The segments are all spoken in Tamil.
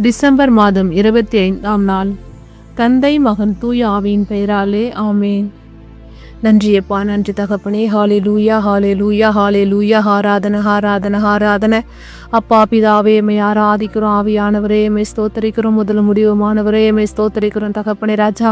டிசம்பர் மாதம் 25ஆம் நாள். தந்தை மகன் தூய ஆவியின் பெயராலே ஆமேன். நன்றியப்பா, நன்றி தகப்பனே. ஹalleluya ஹalleluya ஹalleluya. ஆராதனை ஆராதனை ஆராதனை. அப்பா பிதாவே, எம்மை ஆராதிக்கிறோம். ஆவியானவரே, எம்மை ஸ்தோத்தரிக்கிறோம். முதலும் முடிவுமானவரே, எம்மை ஸ்தோத்தரிக்கிறோம் தகப்பனே ராஜா.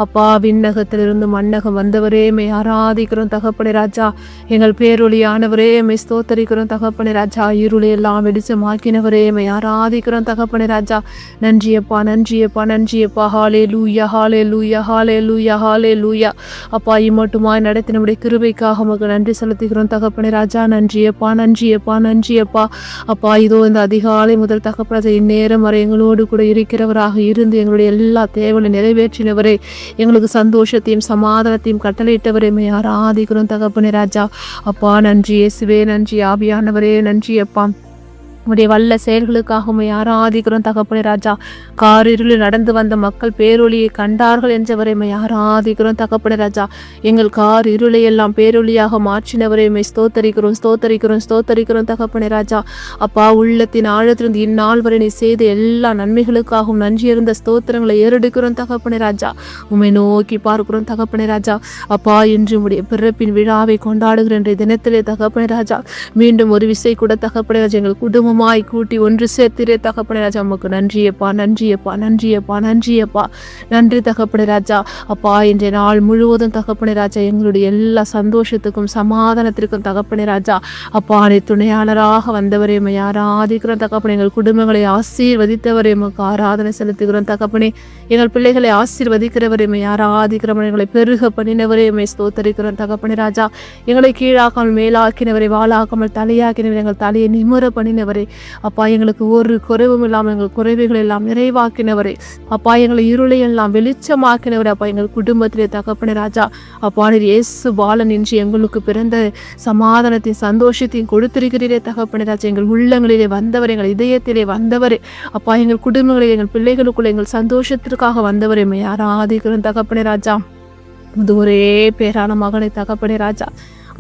அப்பா விண்ணகத்திலிருந்து மண்ணகம் வந்தவரே, எம்மை ஆராதிக்கிறோம் தகப்பனே ராஜா. எங்கள் பேரொளியானவரே, எம்மை ஸ்தோத்தரிக்கிறோம் தகப்பனே ராஜா. இருளை எல்லாம் வெளிச்சமாக்கினவரே, எம்மை ஆராதிக்கிறோம் தகப்பனே ராஜா. நன்றியப்பா நன்றியப்பா நன்றியப்பா. ஹalleluya ஹalleluya ஹalleluya ஹalleluya. அப்பா மட்டுமாய் நடத்தி நம்முடைய கிருபைக்காக உமக்கு நன்றி செலுத்துகிறோம் தகப்பனே ராஜா. நன்றியப்பா நன்றியப்பா நன்றியப்பா. அப்பா இதோ இந்த அதிகாலை முதல் தகப்பனே இந்நேரம் வரை எங்களோடு கூட இருக்கிறவராக இருந்து எங்களுடைய எல்லா தேவைகளை நிறைவேற்றினவரே, எங்களுக்கு சந்தோஷத்தையும் சமாதானத்தையும் கட்டளையிட்டவரே, ஆராதிக்கிறோம் தகப்பனே ராஜா. அப்பா நன்றி இயேசுவே, நன்றி ஆவியானவரே, நன்றியப்பா. உடைய வல்ல செயல்களுக்காக உம்மை ஆராதிக்கிறோம் தகப்பனே ராஜா. காரிருளில் நடந்து வந்த மக்கள் பேரொளியை கண்டார்கள் என்றவரை உம்மை ஆராதிக்கிறோம் தகப்பனே ராஜா. எங்கள் கார் இருளை எல்லாம் பேரொளியாக மாற்றினவரை உம்மை ஸ்தோத்தரிக்கிறோம் ஸ்தோத்தரிக்கிறோம் ஸ்தோத்தரிக்கிறோம் தகப்பனே ராஜா. அப்பா உள்ளத்தின் ஆழத்திலிருந்து இந்நாள் வரை நீ செய்த எல்லா நன்மைகளுக்காகவும் நன்றி இருந்த ஸ்தோத்திரங்களை ஏறெடுக்கிறோம் தகப்பனே ராஜா. உம்மை நோக்கி பார்க்கிறோம் தகப்பனே ராஜா. அப்பா இன்று உடைய பிறப்பின் விழாவை கொண்டாடுகிற இன்றைய தினத்திலே தகப்பனே ராஜா, மீண்டும் ஒரு விசை கூட தகப்பனே ராஜா எங்கள் குடும்பம் கூட்டி ஒன்று சேர்த்திரே தகப்பனே ராஜா. உமக்கு நன்றியப்பா நன்றியப்பா நன்றியப்பா நன்றியப்பா. நன்றி தகப்பனே ராஜா. அப்பா இன்றைய நாள் முழுவதும் தகப்பனே ராஜா எங்களுடைய எல்லா சந்தோஷத்துக்கும் சமாதானத்திற்கும் தகப்பனே ராஜா அப்பா நீ துணையாளராக வந்தவரே உம்மை ஆராதிக்கிறோம் தகப்பனே. எங்கள் குடும்பங்களை ஆசீர்வதித்தவரே உமக்கு ஆராதனை செலுத்துகிறோம் தகப்பனே. எங்கள் பிள்ளைகளை ஆசீர்வதிக்கிறவரே உம்மை ஆராதிக்கிறவரை, எங்களை பெருக பண்ணினவரே உம்மை ஸ்தோத்தரிக்கிறோம் தகப்பனே ராஜா. எங்களை கீழாக்காமல் மேலாக்கினவரை, வாழாக்காமல் தலையாக்கினவரை, எங்கள் தலையை நிமிர பண்ணினவரே. அப்பா எங்களுக்கு ஒரு குறைவும் இல்லாமல் எங்கள் குறைவுகள் எல்லாம் நிறைவாக்கினவரே. அப்பா எங்களை இருளை எல்லாம் வெளிச்சமாக்கினவரே. அப்பா எங்கள் குடும்பத்திலே தகப்பனே ராஜா அப்பா நீர் இயேசு பாலன் என்று எங்களுக்கு பிறந்த சமாதானத்தையும் சந்தோஷத்தையும் கொடுத்திருக்கிறீரே தகப்பனே ராஜா. எங்கள் உள்ளங்களிலே வந்தவர், எங்கள் இதயத்திலே வந்தவரே. அப்பா எங்கள் குடும்பங்களில் எங்கள் பிள்ளைகளுக்குள்ள எங்கள் சந்தோஷத்திற்காக வந்தவரே உம்மை ஆராதிக்கிறோம் தகப்பனே ராஜா. இது ஒரே பேரான மகனை தகப்பனே ராஜா,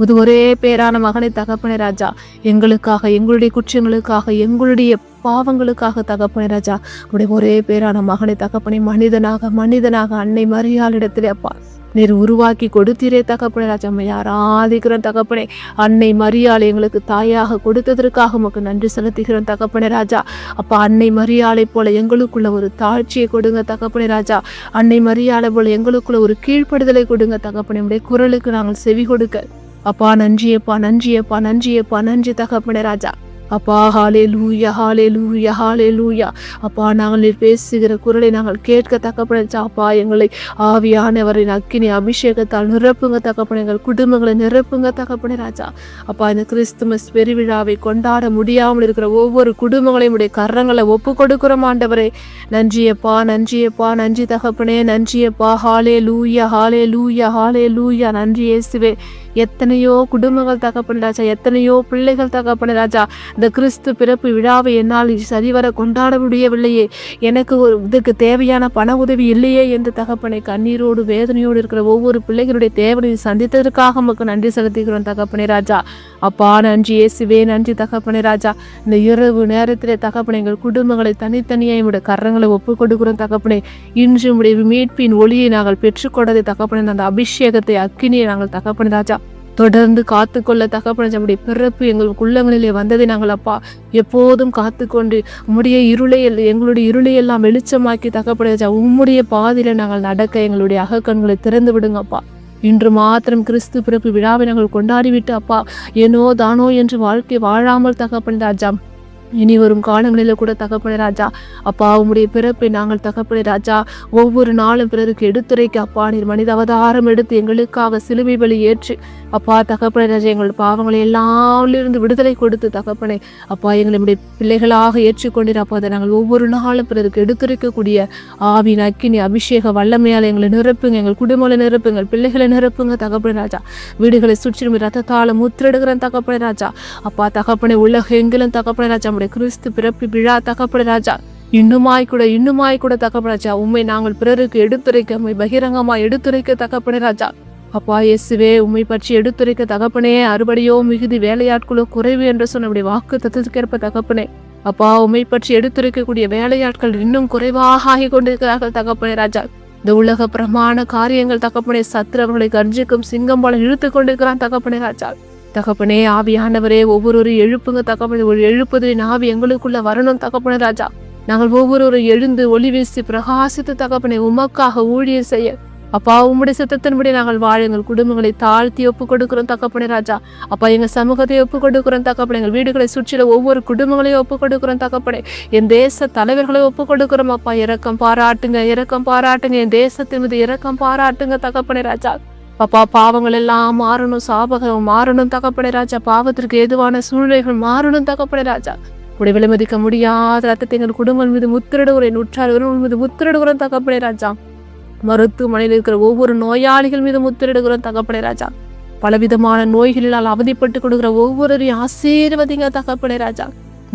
இது ஒரே பேரான மகனை தகப்பனே ராஜா. எங்களுக்காக, எங்களுடைய குற்றங்களுக்காக, எங்களுடைய பாவங்களுக்காக தகப்பனே ராஜா உடைய ஒரே பேரான மகனை தகப்பனை மனிதனாக அன்னை மரியாளிடத்திலே அப்பா நீர் உருவாக்கி கொடுத்தீரே தகப்பனே ராஜா. உம்மை ஆராதிக்கிறோம் தகப்பனே. அன்னை மரியாளை எங்களுக்கு தாயாக கொடுத்ததற்காக உமக்கு நன்றி செலுத்துகிறோம் தகப்பனே ராஜா. அப்பா அன்னை மரியாளை போல எங்களுக்குள்ள ஒரு தாழ்ச்சியை கொடுங்க தகப்பனே ராஜா. அன்னை மரியாளை போல எங்களுக்குள்ள ஒரு கீழ்ப்படுதலை கொடுங்க தகப்பனே. உடைய குரலுக்கு நாங்கள் செவி கொடுக்க அப்பா நன்றியப்பா நன்றியப்பா நன்றியப்பா நன்றி தகப்பனே ராஜா. அப்பா ஹalleluya ஹalleluya ஹalleluya. அப்பா நாங்கள் பேசுகிற குரலை நாங்கள் கேட்க தகப்பனே. அப்பா எங்களை ஆவியானவரின் அக்கினி அபிஷேகத்தால் நிரப்புங்க தகப்பனே. எங்கள் குடும்பங்களை நிரப்புங்க தகப்பனே ராஜா. அப்பா இந்த கிறிஸ்துமஸ் பெருவிழாவை கொண்டாட முடியாமல் இருக்கிற ஒவ்வொரு குடும்பங்களையும் உடைய கரங்களை ஒப்பு கொடுக்கிறோம் ஆண்டவரே. நன்றியப்பா நன்றியப்பா நன்றி தகப்பனே. நன்றியப்பா. ஹalleluya ஹalleluya ஹalleluya. நன்றி இயேசுவே. எத்தனையோ குடும்பங்கள் தகப்பனே ராஜா, எத்தனையோ பிள்ளைகள் தகப்பனே ராஜா இந்த கிறிஸ்து பிறப்பு விழாவை என்னால் சரிவர கொண்டாட முடியவில்லையே, எனக்கு ஒரு இதுக்கு தேவையான பண உதவி இல்லையே என்று தகப்பனை கண்ணீரோடு வேதனையோடு இருக்கிற ஒவ்வொரு பிள்ளைகளுடைய தேவையை சந்தித்ததற்காக நமக்கு நன்றி செலுத்துகிறோம் தகப்பனே ராஜா. அப்பா நன்றி இயேசுவே. நன்றி தகப்பனே ராஜா. இந்த இரவு நேரத்திலே தகப்பனை எங்கள் குடும்பங்களை தனித்தனியாக உடைய கரங்களை ஒப்புக் கொடுக்கிறோம் தகப்பனே. இன்று உடைய மீட்பின் ஒளியை நாங்கள் பெற்றுக்கொண்டதை தகப்பனே, அந்த அபிஷேகத்தை அக்கினியை நாங்கள் தகப்பனே ராஜா தொடர்ந்து காத்துக்கொள்ள தகப்பனே. நம்முடைய பிறப்பு எங்கள் உள்ளங்களிலே வந்ததை நாங்கள் அப்பா எப்போதும் காத்துக்கொண்டு உம்முடைய எங்களுடைய இருளை எல்லாம் வெளிச்சமாக்கி தகப்பனே உம்முடைய பாதையில நாங்கள் நடக்க எங்களுடைய அகக்கண்களை திறந்து விடுங்கப்பா. இன்று மாத்திரம் கிறிஸ்து பிறப்பு விழாவை நாங்கள் கொண்டாடிவிட்டு அப்பா ஏனோ தானோ என்று வாழ்க்கை வாழாமல் தகப்பனே ராஜா இனி வரும் காலங்களில் கூட தகப்பனே ராஜா அப்பா உம்முடைய பிறப்பை நாங்கள் தகப்பனே ராஜா ஒவ்வொரு நாளும் பிறருக்கு எடுத்துரைக்க அப்பா நீர் மனித அவதாரம் எடுத்து எங்களுக்காக சிலுவை பலி ஏற்று அப்பா தகப்பனே ராஜா எங்கள் பாவங்களை எல்லாமிலிருந்து விடுதலை கொடுத்து தகப்பனே அப்பா எங்களுடைய பிள்ளைகளாக ஏற்றுக்கொண்டீர். அப்பா அதை நாங்கள் ஒவ்வொரு நாளும் பிறருக்கு எடுத்துரைக்கக்கூடிய ஆவின் அக்கினி அபிஷேக வல்லமையால் எங்களை நிரப்புங்க, எங்கள் குடும்பங்களை நிரப்புங்க, எங்கள் பிள்ளைகளை நிரப்புங்க தகப்பனே ராஜா. வீடுகளை சுற்றி ரத்தத்தால முத்திரெடுக்கிற தகப்பனே ராஜா அப்பா தகப்பனே உலகெங்கிலும் தகப்பனே ராஜா கிறிஸ்து பிறப்பு விழா தகப்பனே ராஜா இன்னுமாய் கூட தகப்பனே ராஜா உம்மை நாங்கள் பிறருக்கு எடுத்துரைக்க, உம்மை பகிரங்கமாய் எடுத்துரைக்க தகப்பனே ராஜா. அப்பா இயேசுவே உம்மை பற்றி எடுத்துரைக்க தகப்பனே. அறுபடியோ மிகுதி வேலையாட்களோ குறைவு என்று சொன்ன வாக்கு தத்துவத்திற்கேற்ப தகப்பனே அப்பா உம்மை பற்றி எடுத்துரைக்கக்கூடிய வேலையாட்கள் இன்னும் குறைவாக ஆகி கொண்டிருக்கிறார்கள் தகப்பனே ராஜா. இந்த உலக பிரமாண காரியங்கள் தகப்பனே சத்துரவர்களை கர்ஜிக்கும் சிங்கம் போல இழுத்து கொண்டிருக்கிறான் தகப்பனே ராஜா. தகப்பனே ஆவியானவரே ஒவ்வொருவரும் எழுப்புங்க தகப்பனே. ஒரு எழுப்புதலின் ஆவி எங்களுக்குள்ள வரணும் தகப்பனே ராஜா. நாங்கள் ஒவ்வொருவரும் எழுந்து ஒளி வீசி பிரகாசித்து தகப்பனே உமக்காக ஊழியம் செய்ய அப்பா உம்முடைய சித்தத்தின்படி நாங்கள் வாழ எங்கள் குடும்பங்களை தாழ்த்தி ஒப்பு கொடுக்கிறோம் தகப்பனே ராஜா. அப்பா எங்கள் சமூகத்தை ஒப்பு கொடுக்கிறோம் தகப்பனே. எங்கள் வீடுகளை சுற்றில ஒவ்வொரு குடும்பங்களையும் ஒப்பு கொடுக்கிறோம் தகப்பனே. என் தேச தலைவர்களை ஒப்பு கொடுக்கிறோம் அப்பா. இரக்கம் பாராட்டுங்க, இரக்கம் பாராட்டுங்க. என் தேசத்தின் மீது இரக்கம் பாராட்டுங்க தகப்பனே ராஜா. அப்பா பாவங்கள் எல்லாம் மாறணும், சாபகம் மாறணும் தகப்பனே ராஜா. பாவத்திற்கு ஏதுவான சூழ்நிலைகள் மாறணும் தகப்பனே ராஜா. உடைய விலைமதிக்க முடியாத ரத்தத்தை எங்கள் குடும்பம் மீது முத்திரிடுகிறேன், உற்றார் மீது முத்திரிடுகிறோம் தகப்பனே ராஜா. மருத்துவமனையில் இருக்கிற ஒவ்வொரு நோயாளிகள் மீது முத்திரிடுகிறோம் தகப்பனே ராஜா. பலவிதமான நோய்களினால் அவதிப்பட்டு கொடுக்கிற ஒவ்வொருவரையும் ஆசீர்வதிங்க தகப்பனே ராஜா.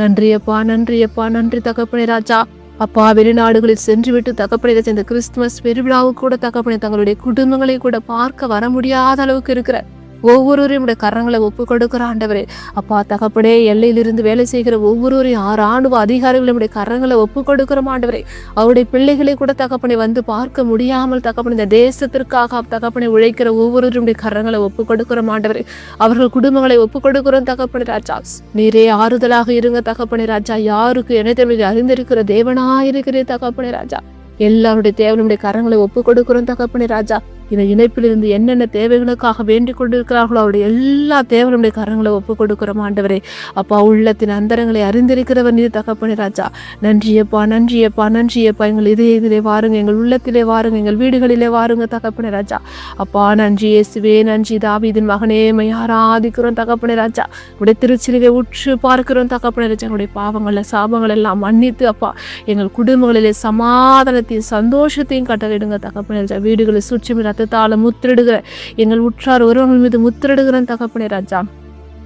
நன்றியப்பா, நன்றியப்பா, நன்றி தகப்பனே ராஜா. அப்பா வெளிநாடுகளில் சென்று விட்டு தகப்பனே ராஜா இந்த கிறிஸ்துமஸ் பெருவிழாவுக்கு கூட தகப்பனே தங்களுடைய குடும்பங்களை கூட பார்க்க வர முடியாத அளவுக்கு இருக்கிற ஒவ்வொருவரையும் உடைய கரங்களை ஒப்பு கொடுக்கிற ஆண்டவரே. அப்பா தகப்பனே எல்லையிலிருந்து வேலை செய்கிற ஒவ்வொருவரையும் 6 ஆண்டு அதிகாரிகளும் உடைய கரங்களை ஒப்பு கொடுக்கிற ஆண்டவரே. அவருடைய பிள்ளைகளை கூட தகப்பனை வந்து பார்க்க முடியாமல் தகப்பனை இந்த தேசத்திற்காக தகப்பனை உழைக்கிற ஒவ்வொருவருடைய கரங்களை ஒப்பு கொடுக்கிற ஆண்டவரே. அவர்கள் குடும்பங்களை ஒப்பு கொடுக்கிறோம் தகப்பனை ராஜா. நீரே ஆறுதலாக இருங்க தகப்பனை ராஜா. யாருக்கு என்னை அறிந்திருக்கிற தேவனாயிருக்கிறே தகப்பனை ராஜா. எல்லாருடைய தேவனுடைய கரங்களை ஒப்பு கொடுக்கிறோம் தகப்பனை ராஜா. இந்த இணைப்பிலிருந்து என்னென்ன தேவைகளுக்காக வேண்டிக் கொண்டிருக்கிறார்களோ அவருடைய எல்லா தேவனுடைய கரங்களை ஒப்பு கொடுக்கிறோம் ஆண்டவரே. அப்பா உள்ளத்தின் அந்தரங்களை அறிந்திருக்கிறவர் நீர் தகப்பனே ராஜா. நன்றியப்பா, நன்றியப்பா, நன்றியப்பா. எங்கள் இதயத்திலே வாருங்க, எங்கள் உள்ளத்திலே வாருங்க, எங்கள் வீடுகளிலே வாருங்க தகப்பனே ராஜா. அப்பா நன்றி இயேசுவே, நன்றி. தாவீதின் மகனே மை ஆராதிக்கிறோம் தகப்பனே ராஜா. உடைய திருச்சிலுவை உற்று பார்க்கிறோம் தகப்பனே ராஜா. எங்களுடைய பாவங்கள சாபங்கள் எல்லாம் மன்னித்து அப்பா எங்கள் குடும்பங்களிலே சமாதானத்தையும் சந்தோஷத்தையும் கட்டளையிடுங்க தகப்பனே ராஜா. வீடுகளை சுற்றி ரத்தத்தால முத்திரிடுகிற எங்கள் உற்றார் ஒருவர்கள் மீது முத்திரிடுகிறோம் தகப்பனே ராஜா.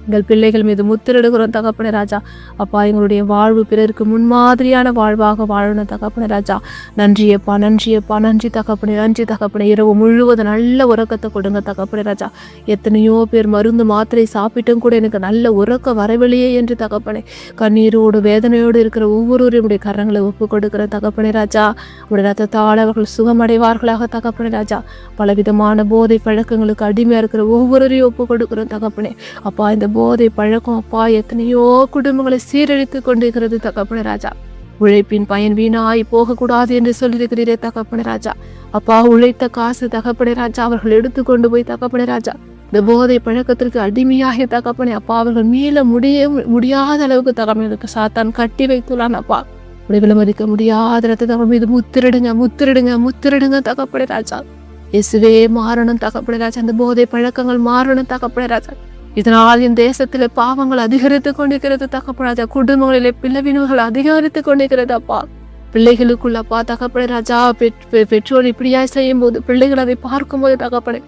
எங்கள் பிள்ளைகள் மீது முத்திரிடுகிறோம் தகப்பனே ராஜா. அப்பா எங்களுடைய வாழ்வு பிறருக்கு முன்மாதிரியான வாழ்வாக வாழணும் தகப்பனே ராஜா. நன்றியப்பா, நன்றியப்பா, நன்றி தகப்பனே, நன்றி தகப்பனே. இரவு முழுவதும் நல்ல உறக்கத்தை கொடுங்க தகப்பனே ராஜா. எத்தனையோ பேர் மருந்து மாத்திரை சாப்பிட்டும் கூட எனக்கு நல்ல உறக்க வரவில்லையே என்று தகப்பனே கண்ணீரோடு வேதனையோடு இருக்கிற ஒவ்வொருவருடைய கரங்களை ஒப்பு கொடுக்கிற தகப்பனே ராஜா. உடைய ரத்தத்தால் அவர்கள் சுகமடைவார்களாக தகப்பனே ராஜா. பலவிதமான போதை பழக்கங்களுக்கு அடிமையா இருக்கிற ஒவ்வொருவரையும் ஒப்பு கொடுக்கிறோம் தகப்பனே. அப்பா இந்த போதை பழக்கம் அப்பா எத்தனையோ குடும்பங்களை சீரழித்து கொண்டிருக்கிறது தகப்பனே ராஜா. உழைப்பின் பயன் வீணாய் போகக்கூடாது என்று சொல்லியிருக்கிறீரே தகப்பனே ராஜா. அப்பா உழைத்த காசு தகப்பனே ராஜா அவர்கள் எடுத்து கொண்டு போய் தகப்பனே ராஜா இந்த போதை பழக்கத்திற்கு அடிமையாக தகப்பனே அப்பா அவர்கள் மீள முடியாத அளவுக்கு தகப்பனுக்கு சாத்தான் கட்டி வைத்துள்ளான் அப்பா. உடைவில் மதிக்க முடியாத ரத்தத்தை அவன் மீது முத்திரிடுங்க, முத்திரிடுங்க, முத்திரிடுங்க தகப்பனே ராஜா. இயேசுவே மாறணும் தகப்பனே ராஜா. அந்த போதை பழக்கங்கள் மாறணும் தகப்பனே ராஜா. இதனால் இந்த தேசத்திலே பாவங்கள் அதிகரித்து கொண்டிருக்கிறது தகப்பனே ராஜா. குடும்பங்களிலே பிளவினர்கள் அதிகரித்து கொண்டிருக்கிறது அப்பா. பிள்ளைகளுக்குள்ள அப்பா தகப்பனே ராஜா பெற்றோர் இப்படியாய் செய்யும் போது பிள்ளைகள் அதை பார்க்கும்போது தகப்பனே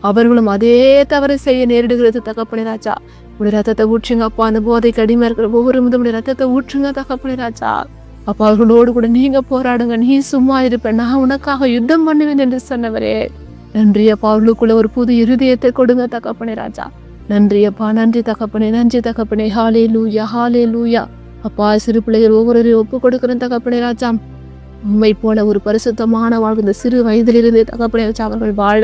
அவர்களும் அதே தவறு செய்ய நேரிடுகிறது தகப்பனே ராஜா. உடைய ரத்தத்தை ஊற்றுங்க அப்பா. அந்த போதை கடிமையா இருக்கிற ஒவ்வொரு முதமுடைய ரத்தத்தை ஊற்றுங்க தகப்பனே ராஜா. அப்பா அவர்களோடு கூட நீங்க போராடுங்க. நீ சும்மா இருப்பேன், நான் உனக்காக யுத்தம் பண்ணுவேன் என்று சொன்னவரே. நன்றி அப்பா. அவர்களுக்குள்ள ஒரு புது இருதயத்தை கொடுங்க தகப்பனே ராஜா. நன்றி அப்பா, நன்றி தகப்பனே, நன்றி தகப்பனே. ஹல்லேலூயா, ஹல்லேலூயா. அப்பா சிறு பிள்ளைகள் ஒவ்வொருவரையும் ஒப்பு கொடுக்கிறேன் தகப்பனே ராஜா. உண்மை போல ஒரு பரிசுத்தமான வாழ்வு இந்த சிறு வயதிலிருந்து தகப்பனே ராஜா அவர்கள் வாழ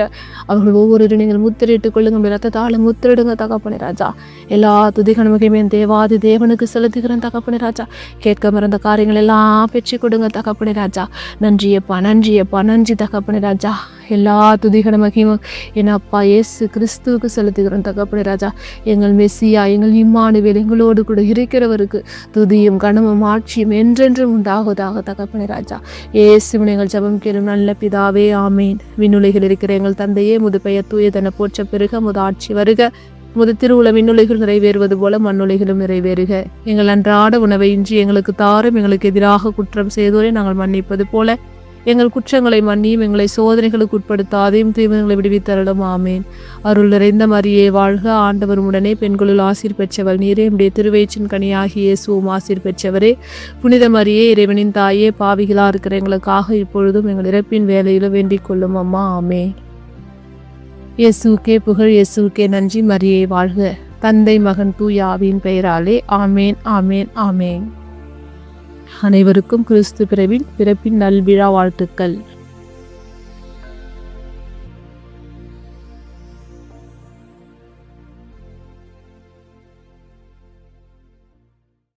அவர்கள் ஒவ்வொரு நீங்கள் முத்திரிட்டுக் கொள்ளுங்க. ரத்தத்தால முத்திரிடுங்க தகப்பனே ராஜா. எல்லா துதிகனமுகையுமே தேவாதி தேவனுக்கு செலுத்துகிறேன் தகப்பனே ராஜா. கேட்க மறந்த காரியங்கள் எல்லாம் பெற்று கொடுங்க தகப்பனே ராஜா. நன்றியப்பா, நன்றியப்பா, நன்றி தகப்பனே ராஜா. எல்லா துதிகனமுகையும் என் அப்பா இயேசு கிறிஸ்துவுக்கு செலுத்துகிறேன் தகப்பனே ராஜா. எங்கள் மெஸ்ஸியா, எங்கள் இம்மானுவேல், எங்களோடு கூட இருக்கிறவருக்கு துதியும் கனமும் ஆட்சியும் என்றென்றும் உண்டாகுதாக தகப்பனே ராஜா. இயேசுவின் எங்கள் ஜெபம் கேளும் நல்ல பிதாவே, ஆமேன். விண்ணுலகில் இருக்கிற எங்கள் தந்தையே, முது பெயர் தூயதென போற்ற பெருக, முது ஆட்சி வருக, முது திருவுள விண்ணுலகில் நிறைவேறுவது போல மண்ணுலகிலும் நிறைவேறுக. எங்கள் அன்றாட உணவை இன்றி எங்களுக்கு தாரும். எங்களுக்கு எதிராக குற்றம் செய்தோரை நாங்கள் மன்னிப்பது போல எங்கள் குற்றங்களை மன்னியும். எங்களை சோதனைகளுக்கு உட்படுத்தாதையும் தீமைகளை விடுவித்தரலும். ஆமேன். அருள் நிறைந்த மரியே வாழ்க, ஆண்டவர் உடனே பெண்களுள் ஆசீர் பெற்றவள் நீரே. நம்முடைய திருவயிற்றின் கனியாகிய இயேசுவும் ஆசீர் பெற்றவரே. புனித மரியே இறைவனின் தாயே, பாவிகளா இருக்கிற எங்களுக்காக இப்பொழுதும் எங்கள் இறப்பின் வேலையில வேண்டிக் கொள்ளும் அம்மா. ஆமேன். இயேசுக்கே புகழ், இயேசுக்கே நன்றி. மரியே வாழ்க. தந்தை மகன் தூய ஆவியின் பெயராலே. ஆமேன், ஆமேன், ஆமேன். அனைவருக்கும் கிறிஸ்து பிறப்பின் நல்விழா வாழ்த்துக்கள்.